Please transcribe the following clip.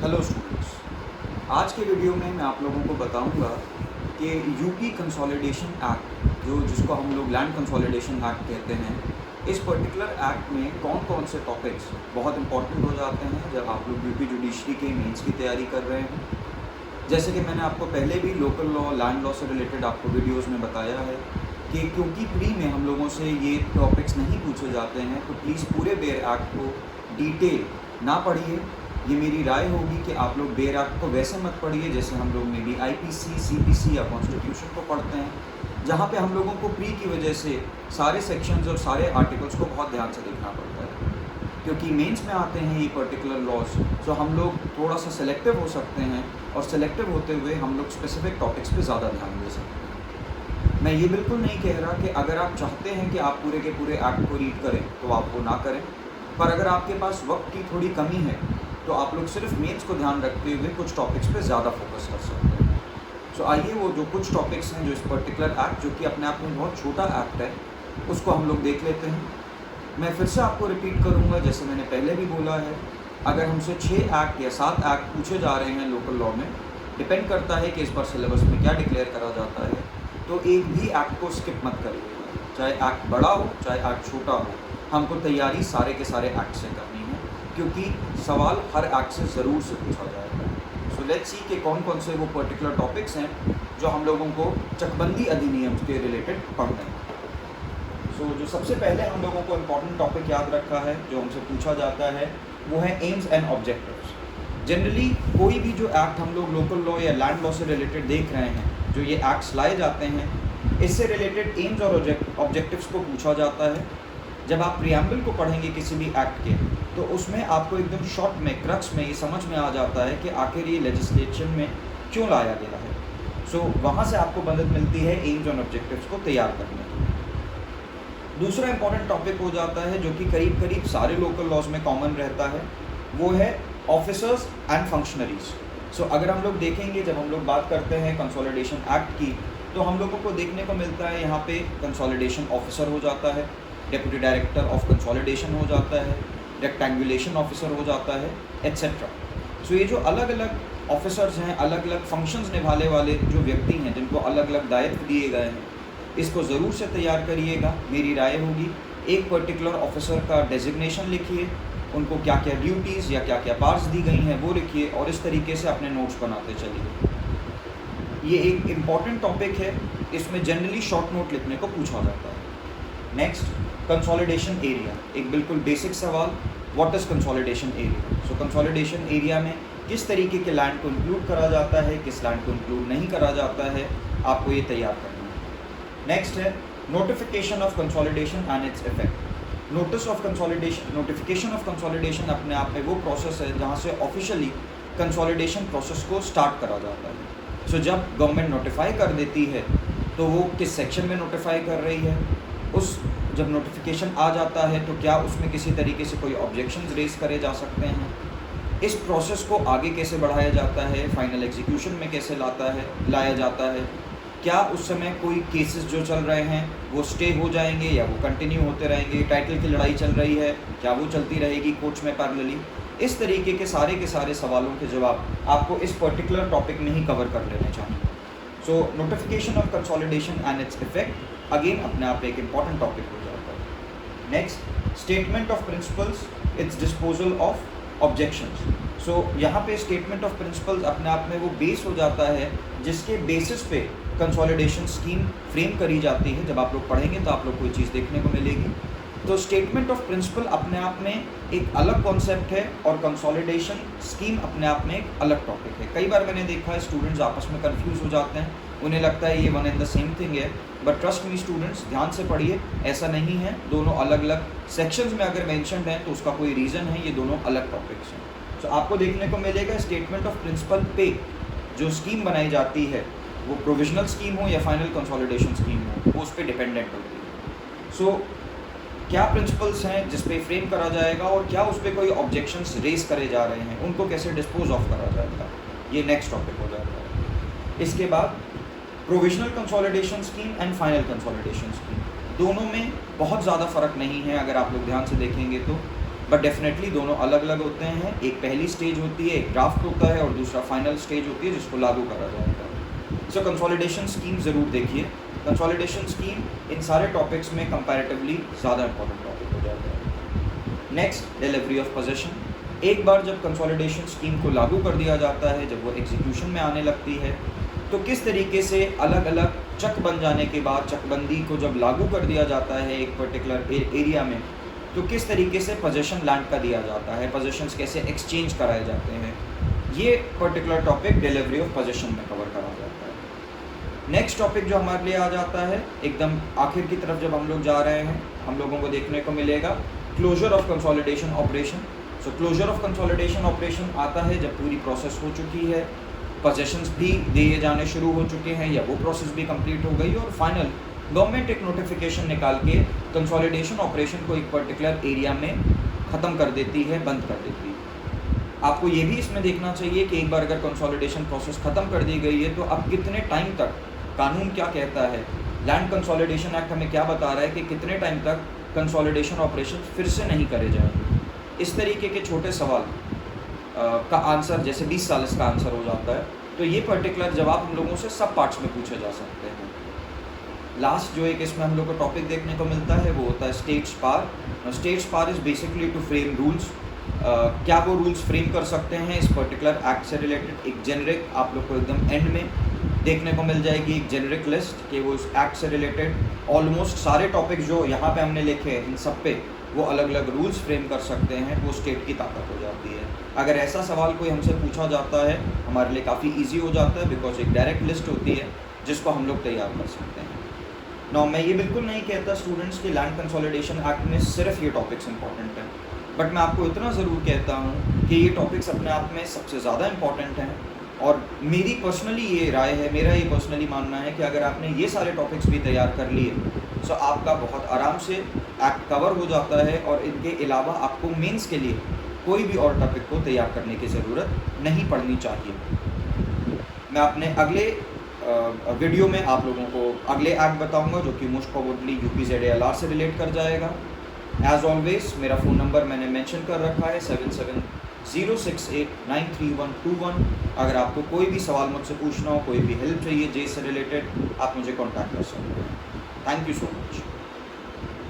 Hello students, आज के video में मैं आप लोगों को बताऊंगा कि यूपी कंसोलिडेशन एक्ट जिसको हम लोग लैंड कंसोलिडेशन एक्ट कहते हैं, इस पर्टिकुलर एक्ट में कौन कौन से टॉपिक्स बहुत इंपॉर्टेंट हो जाते हैं जब आप लोग यूपी जुडिशरी के मेंस की तैयारी कर रहे हैं। जैसे कि मैंने आपको पहले भी लोकल लॉ, लैंड लॉ से रिलेटेड आपको वीडियोस में बताया है कि क्योंकि प्री में हम लोगों से ये टॉपिक्स नहीं पूछे जाते हैं, तो प्लीज़ पूरे बेयर एक्ट को डिटेल ना पढ़िए। ये मेरी राय होगी कि आप लोग बेयर एक्ट को वैसे मत पढ़िए जैसे हम लोग मे बी आईपीसी, सीपीसी या कॉन्स्टिट्यूशन को पढ़ते हैं, जहाँ पे हम लोगों को प्री की वजह से सारे सेक्शंस और सारे आर्टिकल्स को बहुत ध्यान से देखना पड़ता है। क्योंकि मेंस में आते हैं ये पर्टिकुलर लॉज, तो हम लोग थोड़ा सा सेलेक्टिव हो सकते हैं और सेलेक्टिव होते हुए हम लोग स्पेसिफिक टॉपिक्स पे ज़्यादा ध्यान दे सकते हैं। मैं ये बिल्कुल नहीं कह रहा कि अगर आप चाहते हैं कि आप पूरे के पूरे एक्ट को रीड करें तो आप वो ना करें, पर अगर आपके पास वक्त की थोड़ी कमी है तो आप लोग सिर्फ मेंस को ध्यान रखते हुए कुछ टॉपिक्स पे ज़्यादा फोकस कर सकते हैं। सो आइए वो जो कुछ टॉपिक्स हैं जो इस पर्टिकुलर एक्ट, जो कि अपने आप में बहुत छोटा एक्ट है, उसको हम लोग देख लेते हैं। मैं फिर से आपको रिपीट करूँगा जैसे मैंने पहले भी बोला है, अगर हमसे 6 एक्ट या 7 एक्ट पूछे जा रहे हैं लोकल लॉ में, डिपेंड करता है कि इस बार सिलेबस में क्या डिक्लेयर करा जाता है, तो एक भी एक्ट को स्किप मत करिएगा। चाहे एक्ट बड़ा हो चाहे एक्ट छोटा हो, हमको तैयारी सारे के सारे एक्ट से करनी है, क्योंकि सवाल हर एक्ट से ज़रूर से पूछा जाएगा। सो लेट्स सी कि कौन कौन से वो पर्टिकुलर टॉपिक्स हैं जो हम लोगों को चकबंदी अधिनियम के रिलेटेड पढ़ने हैं। सो जो सबसे पहले हम लोगों को इम्पॉर्टेंट टॉपिक याद रखा है जो हमसे पूछा जाता है, वो है एम्स एंड ऑब्जेक्टिव्स। जनरली कोई भी जो एक्ट हम लोग लोकल लॉ या लैंड लॉ से रिलेटेड देख रहे हैं, जो ये एक्ट्स लाए जाते हैं, इससे रिलेटेड एम्स और ऑब्जेक्टिव्स को पूछा जाता है। जब आप प्रियम्बल को पढ़ेंगे किसी भी एक्ट के, तो उसमें आपको एकदम शॉर्ट में, क्रक्स में ये समझ में आ जाता है कि आखिर ये लेजिस्लेशन में क्यों लाया गया है। सो वहाँ से आपको मदद मिलती है एम्स और ऑब्जेक्टिव्स को तैयार करने की। दूसरा इंपॉर्टेंट टॉपिक हो जाता है जो कि करीब करीब सारे लोकल लॉज में कॉमन रहता है, वो है ऑफिसर्स एंड फंक्शनरीज। सो अगर हम लोग देखेंगे, जब हम लोग बात करते हैं कंसोलिडेशन एक्ट की, तो हम लोगों को देखने को मिलता है यहाँ पे कंसोलिडेशन ऑफिसर हो जाता है, डेप्यूटी डायरेक्टर ऑफ कंसोलिडेशन हो जाता है, रेक्टेंगुलेशन ऑफिसर हो जाता है, एट्सेट्रा। सो ये जो अलग अलग ऑफिसर्स हैं, अलग अलग फंक्शंस निभाने वाले जो व्यक्ति हैं, जिनको अलग अलग दायित्व दिए गए हैं, इसको ज़रूर से तैयार करिएगा। मेरी राय होगी एक पर्टिकुलर ऑफिसर का डेजिग्नेशन लिखिए, उनको क्या क्या ड्यूटीज़ या क्या क्या पावर्स दी गई हैं वो लिखिए, और इस तरीके से अपने नोट्स बनाते चलिए। ये एक इम्पॉर्टेंट टॉपिक है, इसमें जनरली शॉर्ट नोट लिखने को पूछा जाता है। नेक्स्ट, कंसोलिडेशन एरिया, एक बिल्कुल बेसिक सवाल, what is consolidation area. So consolidation area में किस तरीके के लैंड को इंक्लूड करा जाता है, किस लैंड को इंक्लूड नहीं करा जाता है, आपको ये तैयार करना है। नेक्स्ट है notification of consolidation and its effect. Notice of consolidation, notification of consolidation अपने आप में वो प्रोसेस है जहाँ से ऑफिशियली कंसोलिडेशन प्रोसेस को स्टार्ट करा जाता है। सो जब गवर्नमेंट नोटिफाई कर देती है तो वो किस सेक्शन में नोटिफाई कर रही है, उस जब नोटिफिकेशन आ जाता है तो क्या उसमें किसी तरीके से कोई ऑब्जेक्शंस रेज करे जा सकते हैं, इस प्रोसेस को आगे कैसे बढ़ाया जाता है, फाइनल एग्जीक्यूशन में कैसे लाया जाता है, क्या उस समय कोई केसेस जो चल रहे हैं वो स्टे हो जाएंगे या वो कंटिन्यू होते रहेंगे, टाइटल की लड़ाई चल रही है क्या वो चलती रहेगी कोर्ट्स में पैरेलली। इस तरीके के सारे सवालों के जवाब आपको इस पर्टिकुलर टॉपिक में ही कवर कर लेने चाहिए। So notification of consolidation and its effect again अपने आप एक इम्पॉर्टेंट टॉपिक हो जाता है। Next, statement of principles, its disposal of objections. So यहाँ पे स्टेटमेंट ऑफ प्रिंसिपल्स अपने आप में वो बेस हो जाता है जिसके बेसिस पे कंसोलिडेशन स्कीम फ्रेम करी जाती है। जब आप लोग पढ़ेंगे तो आप लोग को ये चीज़ देखने को मिलेगी। तो स्टेटमेंट ऑफ प्रिंसिपल अपने आप में एक अलग कॉन्सेप्ट है और कंसोलिडेशन स्कीम अपने आप में एक अलग टॉपिक है। कई बार मैंने देखा है स्टूडेंट्स आपस में कंफ्यूज हो जाते हैं, उन्हें लगता है ये one and the same thing है, बट ट्रस्ट मी स्टूडेंट्स, ध्यान से पढ़िए, ऐसा नहीं है। दोनों अलग अलग सेक्शंस में अगर मेंशन्ड हैं तो उसका कोई रीज़न है, ये दोनों अलग टॉपिक्स हैं। सो आपको देखने को मिलेगा स्टेटमेंट ऑफ प्रिंसिपल पे जो स्कीम बनाई जाती है, वो प्रोविजनल स्कीम हो या फाइनल कंसोलिडेशन स्कीम हो, वो उस पर डिपेंडेंट होती है। सो क्या प्रिंसिपल्स हैं जिस पे फ्रेम करा जाएगा और क्या उस पर कोई ऑब्जेक्शंस रेज करे जा रहे हैं, उनको कैसे डिस्पोज ऑफ करा जाएगा, ये नेक्स्ट टॉपिक हो जाता है। इसके बाद provisional consolidation scheme and final consolidation scheme, दोनों में बहुत ज़्यादा फ़र्क नहीं है अगर आप लोग ध्यान से देखेंगे तो। बट डेफिनेटली दोनों अलग अलग होते हैं। एक पहली स्टेज होती है, एक ड्राफ्ट होता है, और दूसरा फाइनल स्टेज होती है जिसको लागू करा जाता है। सो कंसोलिडेशन स्कीम ज़रूर देखिए। कंसोलिडेशन स्कीम इन सारे टॉपिक्स में कंपैरेटिवली ज़्यादा इंपॉर्टेंट टॉपिक हो जाता है। Next, delivery of position. एक बार जब कंसोलिडेशन स्कीम को लागू कर दिया जाता है, जब वो एग्जीक्यूशन में आने लगती है, तो किस तरीके से अलग अलग चक बन जाने के बाद, चकबंदी को जब लागू कर दिया जाता है एक पर्टिकुलर एरिया में, तो किस तरीके से पोजीशन लैंड का दिया जाता है, पोजीशंस कैसे एक्सचेंज कराए जाते हैं, ये particular topic delivery of position में कवर करा जाता है। नेक्स्ट टॉपिक जो हमारे लिए आ जाता है एकदम आखिर की तरफ जब हम लोग जा रहे हैं, हम लोगों को देखने को मिलेगा closure of consolidation operation. So closure of consolidation operation आता है जब पूरी प्रोसेस हो चुकी है, पोजीशंस भी दिए जाने शुरू हो चुके हैं या वो प्रोसेस भी कंप्लीट हो गई, और फाइनल गवर्नमेंट एक नोटिफिकेशन निकाल के कंसोलिडेशन ऑपरेशन को एक पर्टिकुलर एरिया में ख़त्म कर देती है, बंद कर देती है। आपको ये भी इसमें देखना चाहिए कि एक बार अगर कंसोलिडेशन प्रोसेस ख़त्म कर दी गई है तो अब कितने टाइम तक, कानून क्या कहता है, लैंड कंसोलिडेशन एक्ट हमें क्या बता रहा है कि कितने टाइम तक कंसोलिडेशन ऑपरेशन फिर से नहीं करे जाएंगे। इस तरीके के छोटे सवाल का आंसर जैसे 20 साल इसका आंसर हो जाता है, तो ये पर्टिकुलर जवाब हम लोगों से सब पार्ट्स में पूछे जा सकते हैं। लास्ट जो एक इसमें हम लोग को टॉपिक देखने को मिलता है वो होता है states power. States power is basically to frame rules. क्या वो रूल्स फ्रेम कर सकते हैं इस पर्टिकुलर एक्ट से रिलेटेड, एक जेनरिक आप लोग को एकदम एंड में देखने को मिल जाएगी एक जेनरिक लिस्ट कि वो इस एक्ट से रिलेटेड ऑलमोस्ट सारे टॉपिक जो यहाँ पे हमने लिखे हैं इन सब पे वो अलग अलग रूल्स फ्रेम कर सकते हैं, वो स्टेट की ताकत हो जाती है। अगर ऐसा सवाल कोई हमसे पूछा जाता है हमारे लिए काफ़ी ईजी हो जाता है, बिकॉज एक डायरेक्ट लिस्ट होती है जिसको हम लोग तैयार कर सकते हैं। नौ, मैं ये बिल्कुल नहीं कहता स्टूडेंट्स के लैंड कंसोलिडेशन एक्ट में सिर्फ ये टॉपिक्स इंपॉर्टेंट हैं, बट मैं आपको इतना ज़रूर कहता हूँ कि ये टॉपिक्स अपने आप में सबसे ज़्यादा इंपॉर्टेंट हैं। और मेरी पर्सनली ये राय है, मेरा ये पर्सनली मानना है कि अगर आपने ये सारे टॉपिक्स भी तैयार कर लिए तो आपका बहुत आराम से एक्ट कवर हो जाता है, और इनके अलावा आपको मेंस के लिए कोई भी और टॉपिक को तैयार करने की ज़रूरत नहीं पड़नी चाहिए। मैं अपने अगले वीडियो में आप लोगों को अगले एक्ट बताऊंगा जो कि मोस्ट प्रोबेबली UPZALR से रिलेट कर जाएगा। एज ऑलवेज मेरा फ़ोन नंबर मैंने मेंशन कर रखा है 7706893121। अगर आपको कोई भी सवाल मुझसे पूछना हो, कोई भी हेल्प चाहिए जे से रिलेटेड, आप मुझे कॉन्टैक्ट कर सकते हैं। Thank you so much.